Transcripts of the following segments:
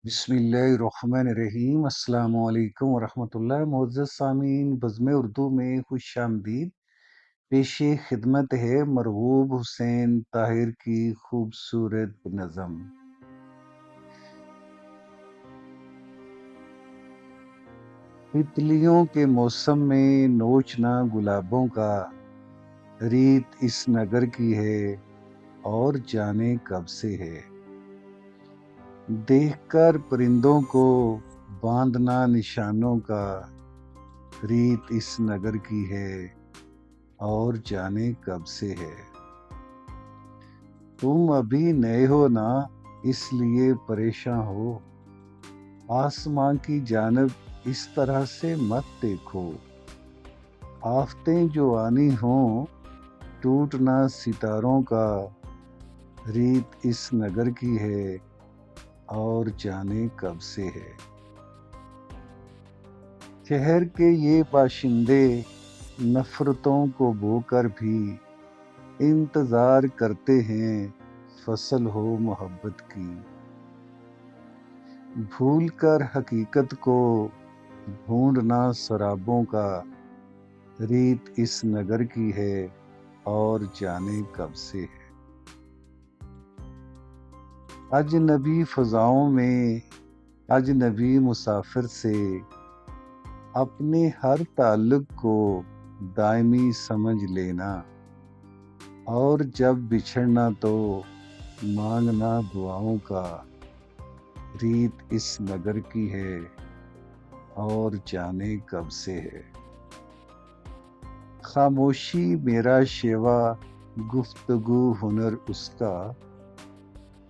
بسم اللہ الرحمن الرحیم۔ السلام علیکم ورحمۃ اللہ۔ معزز سامعین، بزم اردو میں خوش آمدید۔ پیش خدمت ہے مرغوب حسین طاہر کی خوبصورت نظم۔ تتلیوں کے موسم میں نوچنا گلابوں کا، ریت اس نگر کی ہے اور جانے کب سے ہے۔ دیکھ کر پرندوں کو باندھنا نشانوں کا، ریت اس نگر کی ہے اور جانے کب سے ہے۔ تم ابھی نئے ہو نا، اس لیے پریشاں ہو، آسماں کی جانب اس طرح سے مت دیکھو۔ آفتیں جو آنی ہوں، ٹوٹنا ستاروں کا، ریت اس نگر کی ہے اور جانے کب سے ہے۔ شہر کے یہ باشندے نفرتوں کو بو کر بھی انتظار کرتے ہیں فصل ہو محبت کی۔ بھول کر حقیقت کو ڈھونڈنا سرابوں کا، ریت اس نگر کی ہے اور جانے کب سے ہے۔ اجنبی فضاؤں میں اجنبی مسافر سے اپنے ہر تعلق کو دائمی سمجھ لینا، اور جب بچھڑنا تو مانگنا دعاؤں کا، ریت اس نگر کی ہے اور جانے کب سے ہے۔ خاموشی میرا شیوا، گفتگو ہنر اس کا،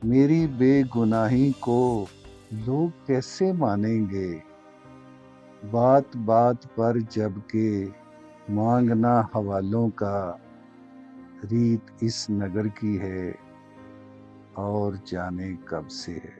میری بے گناہی کو لوگ کیسے مانیں گے۔ بات بات پر جب کہ مانگنا حوالوں کا، ریت اس نگر کی ہے اور جانے کب سے ہے۔